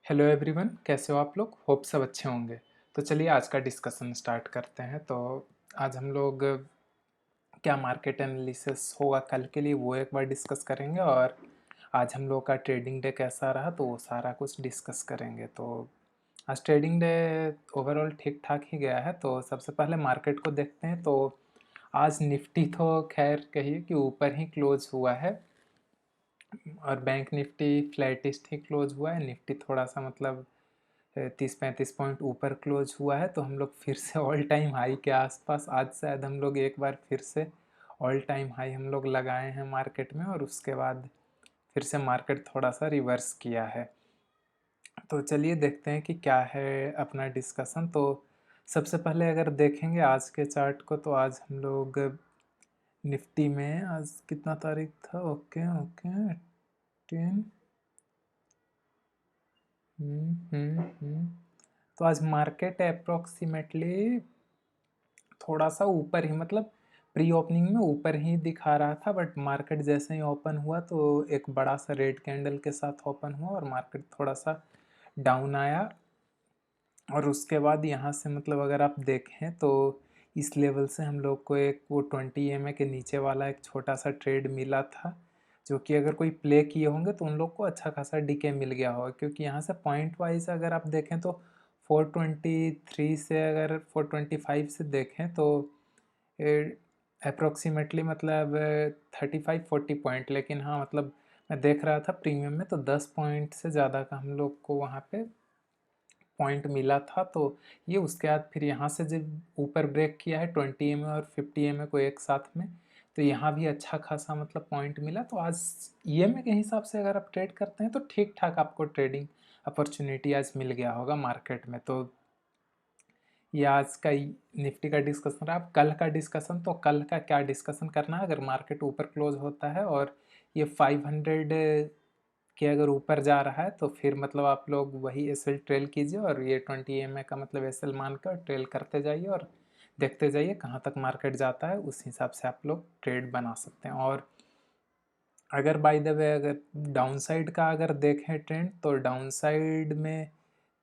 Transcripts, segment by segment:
Hello everyone, कैसे हो आप लोग? होप सब अच्छे होंगे। तो चलिए आज का डिस्कशन स्टार्ट करते हैं। तो आज हम लोग क्या मार्केट एनालिसिस होगा कल के लिए वो एक बार डिस्कस करेंगे, और आज हम लोग का ट्रेडिंग डे कैसा रहा तो वो सारा कुछ डिस्कस करेंगे। तो आज ट्रेडिंग डे ओवरऑल ठीक ठाक ही गया है। तो सबसे पहले मार्केट को देखते हैं। तो आज निफ्टी तो खैर कहिए कि ऊपर ही क्लोज हुआ है, और बैंक निफ्टी फ्लैटिस्ट ही क्लोज हुआ है। निफ्टी थोड़ा सा मतलब 30-35 पॉइंट ऊपर क्लोज हुआ है। तो हम लोग फिर से ऑल टाइम हाई के आसपास आज शायद हम लोग एक बार फिर से ऑल टाइम हाई हम लोग लगाए हैं मार्केट में, और उसके बाद फिर से मार्केट थोड़ा सा रिवर्स किया है। तो चलिए देखते हैं कि क्या है अपना डिस्कशन। तो सबसे पहले अगर देखेंगे आज के चार्ट को, तो आज हम लोग निफ्टी में आज कितना तारीख था? Okay okay 10। तो आज मार्केट अप्रोक्सीमेटली थोड़ा सा ऊपर ही, मतलब प्री ओपनिंग में ऊपर ही दिखा रहा था, बट मार्केट जैसे ही ओपन हुआ तो एक बड़ा सा रेड कैंडल के साथ ओपन हुआ और मार्केट थोड़ा सा डाउन आया। और उसके बाद यहाँ से मतलब अगर आप देखें तो इस लेवल से हम लोग को एक वो 20 EMA के नीचे वाला एक छोटा सा ट्रेड मिला था, जो कि अगर कोई प्ले किए होंगे तो उन लोग को अच्छा खासा डीके मिल गया होगा, क्योंकि यहाँ से पॉइंट वाइज अगर आप देखें तो 423 से अगर 425 से देखें तो अप्रोक्सीमेटली मतलब 35-40 पॉइंट। लेकिन हाँ मतलब मैं देख रहा था प्रीमियम में तो 10 पॉइंट से ज़्यादा का हम लोग को वहाँ पे पॉइंट मिला था। तो ये उसके बाद फिर यहाँ से जब ऊपर ब्रेक किया है 20 EMA और 50 EMA को एक साथ में, तो यहाँ भी अच्छा खासा मतलब पॉइंट मिला। तो आज EMA के हिसाब से अगर आप ट्रेड करते हैं तो ठीक ठाक आपको ट्रेडिंग अपॉर्चुनिटी आज मिल गया होगा मार्केट में। तो ये आज का निफ्टी का डिस्कशन रहा। अब कल का डिस्कशन, तो कल का क्या डिस्कशन करना है? अगर मार्केट ऊपर क्लोज होता है और ये 500 के अगर ऊपर जा रहा है तो फिर मतलब आप लोग वही एस एल ट्रेल कीजिए, और ये 20 EMA का मतलब एस एल मान कर ट्रेल करते जाइए और देखते जाइए कहाँ तक मार्केट जाता है। उस हिसाब से आप लोग ट्रेड बना सकते हैं। और अगर बाय द वे अगर डाउन साइड का अगर देखें ट्रेंड, तो डाउन साइड में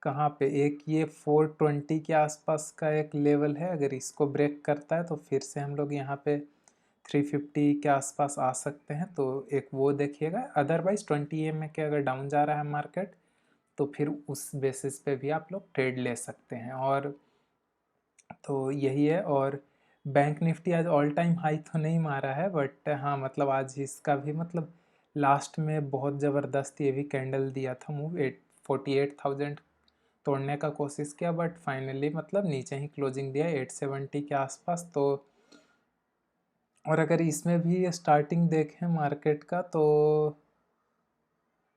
कहाँ पे एक ये 420 के आसपास का एक लेवल है। अगर इसको ब्रेक करता है तो फिर से हम लोग यहाँ पे 350 के आसपास आ सकते हैं। तो एक वो देखिएगा। अदरवाइज 20 EMA के अगर डाउन जा रहा है मार्केट तो फिर उस बेसिस पे भी आप लोग ट्रेड ले सकते हैं। और तो यही है। और बैंक निफ्टी आज ऑल टाइम हाई तो नहीं मारा है, बट हाँ मतलब आज इसका भी मतलब लास्ट में बहुत ज़बरदस्त ये भी कैंडल दिया था मूव 48,000 तोड़ने का कोशिश किया, बट फाइनली मतलब नीचे ही क्लोजिंग दिया 870 के आसपास। तो और अगर इसमें भी स्टार्टिंग देखें मार्केट का, तो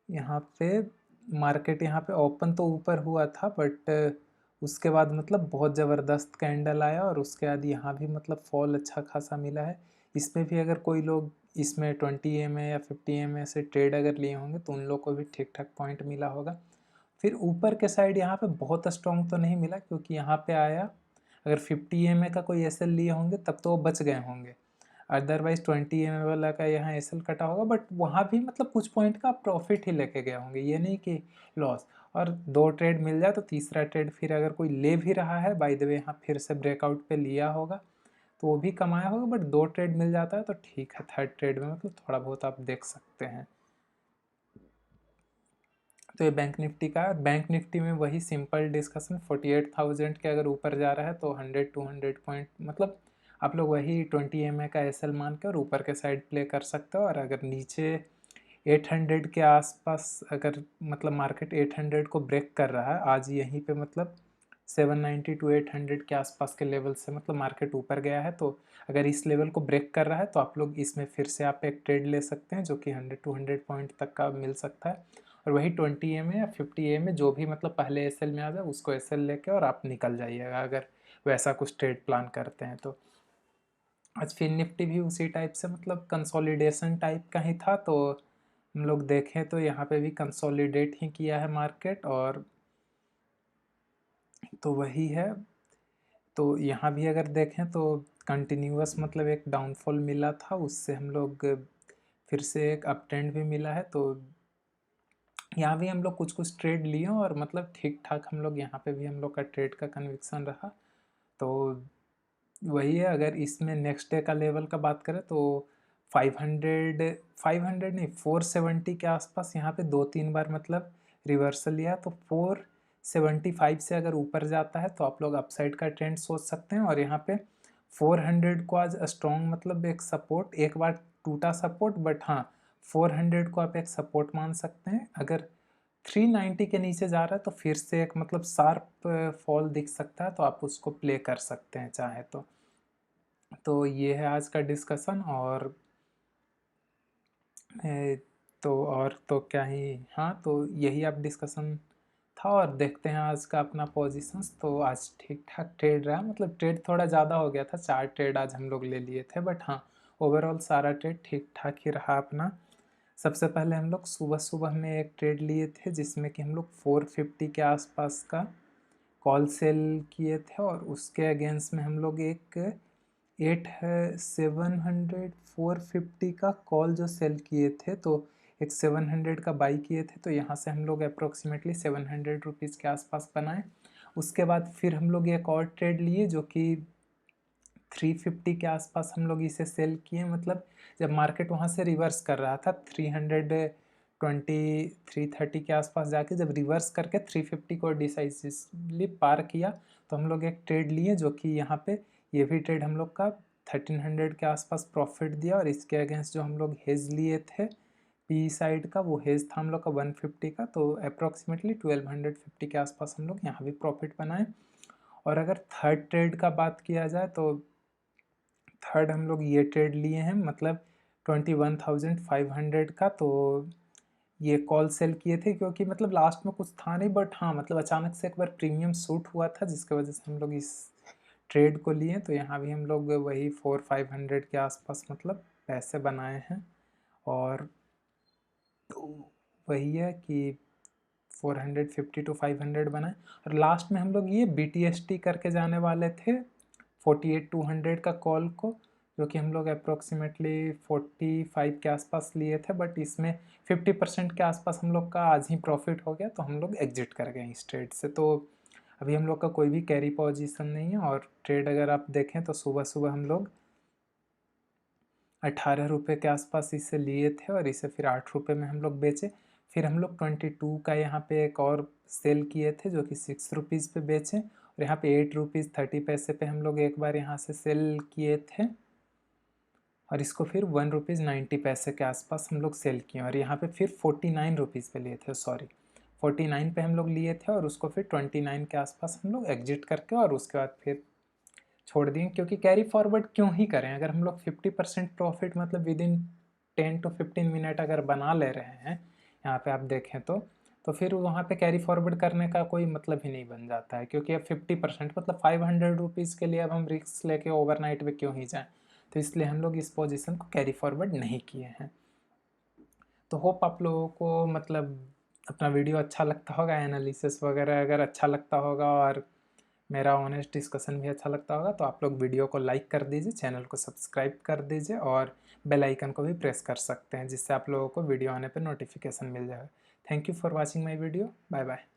यहाँ पे मार्केट यहाँ पे ओपन तो ऊपर हुआ था, बट उसके बाद मतलब बहुत ज़बरदस्त कैंडल आया, और उसके बाद यहाँ भी मतलब फॉल अच्छा खासा मिला है। इसमें भी अगर कोई लोग इसमें 20 EMA या 50 EMA से ट्रेड अगर लिए होंगे तो उन लोग को भी ठीक ठाक पॉइंट मिला होगा। फिर ऊपर के साइड यहाँ पे बहुत स्ट्रॉन्ग तो नहीं मिला, क्योंकि यहाँ पे आया अगर 50 EMA का कोई एस एल लिए होंगे तब तो वो बच गए होंगे। अदरवाइज 20 EMA वाला का यहाँ एस एल कटा होगा, बट वहाँ भी मतलब कुछ पॉइंट का प्रॉफिट ही लेके गए होंगे, ये नहीं कि लॉस। और दो ट्रेड मिल जाए तो तीसरा ट्रेड फिर अगर कोई ले भी रहा है, बाय द वे यहाँ फिर से ब्रेकआउट पे लिया होगा तो वो भी कमाया होगा। बट दो ट्रेड मिल जाता है तो ठीक है, थर्ड ट्रेड में मतलब थोड़ा बहुत आप देख सकते हैं। तो ये बैंक निफ्टी का, बैंक निफ्टी में वही सिंपल डिस्कशन 48,000 के अगर ऊपर जा रहा है तो 100-200 पॉइंट मतलब आप लोग वही 20 EMA का एस एल मान के और ऊपर के साइड प्ले कर सकते हो। और अगर नीचे 800 के आसपास अगर मतलब मार्केट 800 को ब्रेक कर रहा है आज यहीं पे, मतलब 790-800 के आसपास के लेवल से मतलब मार्केट ऊपर गया है, तो अगर इस लेवल को ब्रेक कर रहा है तो आप लोग इसमें फिर से आप एक ट्रेड ले सकते हैं जो कि 100-200 पॉइंट तक का मिल सकता है। और वही 20 EMA या 50 EMA जो भी मतलब पहले एस एल में आ जाए उसको एस एल लेके और आप निकल जाइएगा, अगर वैसा कुछ ट्रेड प्लान करते हैं तो। आज फिर निफ्टी भी उसी टाइप से मतलब कंसोलिडेशन टाइप का ही था। तो हम लोग देखें तो यहाँ पे भी कंसोलिडेट ही किया है मार्केट, और तो वही है। तो यहाँ भी अगर देखें तो कंटिन्यूअस मतलब एक डाउनफॉल मिला था, उससे हम लोग फिर से एक अप ट्रेंड भी मिला है। तो यहाँ भी हम लोग कुछ कुछ ट्रेड लिए और मतलब ठीक ठाक हम लोग यहाँ पे भी हम लोग का ट्रेड का कन्विक्शन रहा। तो वही है, अगर इसमें नेक्स्ट डे का लेवल का बात करें तो 500 नहीं 470 के आसपास यहाँ पे 2-3 बार मतलब रिवर्सल लिया। तो 475 से अगर ऊपर जाता है तो आप लोग अपसाइड का ट्रेंड सोच सकते हैं। और यहाँ पे 400 को आज स्ट्रॉन्ग मतलब एक सपोर्ट, एक बार टूटा सपोर्ट, बट हाँ 400 को आप एक सपोर्ट मान सकते हैं। अगर 390 के नीचे जा रहा है तो फिर से एक मतलब शार्प फॉल दिख सकता है, तो आप उसको प्ले कर सकते हैं चाहे तो ये है आज का डिस्कशन। और और तो क्या ही, हाँ तो यही अब डिस्कशन था। और देखते हैं आज का अपना पोजीशंस। तो आज ठीक ठाक ट्रेड रहा, मतलब ट्रेड थोड़ा ज़्यादा हो गया था, 4 ट्रेड आज हम लोग ले लिए थे, बट हाँ ओवरऑल सारा ट्रेड ठीक ठाक ही रहा अपना। सबसे पहले हम लोग सुबह सुबह में एक ट्रेड लिए थे जिसमें कि हम लोग 450 के आसपास का कॉल सेल किए थे, और उसके अगेंस्ट में हम लोग एक 450 का कॉल जो सेल किए थे, तो एक 700 का बाई किए थे। तो यहाँ से हम लोग अप्रोक्सीमेटली 700 रुपीज़ के आसपास बनाए। उसके बाद फिर हम लोग एक और ट्रेड लिए जो कि 350 के आसपास हम लोग इसे सेल किए। मतलब जब मार्केट वहाँ से रिवर्स कर रहा था 330 के आसपास जाके जब रिवर्स करके 350 को डिसाइसिवली पार किया, तो हम लोग एक ट्रेड लिए जो कि यहाँ पे ये भी ट्रेड हम लोग का 1300 के आसपास प्रॉफिट दिया। और इसके अगेंस्ट जो हम लोग हेज लिए थे पी साइड का, वो हेज था हम लोग का 150 का, तो अप्रॉक्सीमेटली 1250 के आसपास हम लोग यहाँ भी प्रॉफिट बनाए। और अगर थर्ड ट्रेड का बात किया जाए तो थर्ड हम लोग ये ट्रेड लिए हैं, मतलब 21,500 का। तो ये कॉल सेल किए थे क्योंकि मतलब लास्ट में कुछ था नहीं, बट हाँ मतलब अचानक से एक बार प्रीमियम शूट हुआ था जिसके वजह से हम लोग इस ट्रेड को लिए। तो यहाँ भी हम लोग वही 400-500 के आसपास मतलब पैसे बनाए हैं। और तो वही है कि 450 to 500 बनाए। और लास्ट में हम लोग ये BTST करके जाने वाले थे 48-200 का कॉल को, जो कि हम लोग अप्रोक्सीमेटली 45 के आसपास लिए थे, बट इसमें 50% के आसपास हम लोग का आज ही प्रॉफिट हो गया, तो हम लोग एग्जिट कर गए इस ट्रेड से। तो अभी हम लोग का कोई भी कैरी पोजीशन नहीं है। और ट्रेड अगर आप देखें तो सुबह सुबह हम लोग 18 रुपये के आसपास इसे लिए थे और इसे फिर 8 रुपये में हम लोग बेचे। फिर हम लोग 22 का यहाँ पे एक और सेल किए थे जो कि 6 रुपीज़ पे बेचे। और यहाँ पे 8 रुपीज़ 30 पैसे पे हम लोग एक बार यहाँ से सेल किए थे, और इसको फिर 1 रुपीज़ 90 पैसे के आसपास हम लोग सेल किए। और यहाँ पे फिर 49 रुपीज़ पे लिए थे, सॉरी 49 पे हम लोग लिए थे, और उसको फिर 29 के आसपास हम लोग एग्जिट करके और उसके बाद फिर छोड़ दिए। क्योंकि कैरी फॉरवर्ड क्यों ही करें, अगर हम लोग 50% प्रॉफिट मतलब विद इन 10 to 15 मिनट अगर बना ले रहे हैं यहाँ पे आप देखें तो फिर वहाँ पे कैरी फॉरवर्ड करने का कोई मतलब ही नहीं बन जाता है। क्योंकि अब 50% मतलब 500 रुपीज़ के लिए अब हम रिस्क लेके ओवरनाइट में क्यों ही जाएं। तो इसलिए हम लोग इस पोजीशन को कैरी फॉरवर्ड नहीं किए हैं। तो होप आप लोगों को मतलब अपना वीडियो अच्छा लगता होगा, एनालिसिस वगैरह अगर अच्छा लगता होगा और मेरा ऑनेस्ट डिस्कशन भी अच्छा लगता होगा, तो आप लोग वीडियो को लाइक कर दीजिए, चैनल को सब्सक्राइब कर दीजिए और बेल आइकन को भी प्रेस कर सकते हैं जिससे आप लोगों को वीडियो आने पर नोटिफिकेशन मिल जाए। Thank you for watching my video. Bye bye.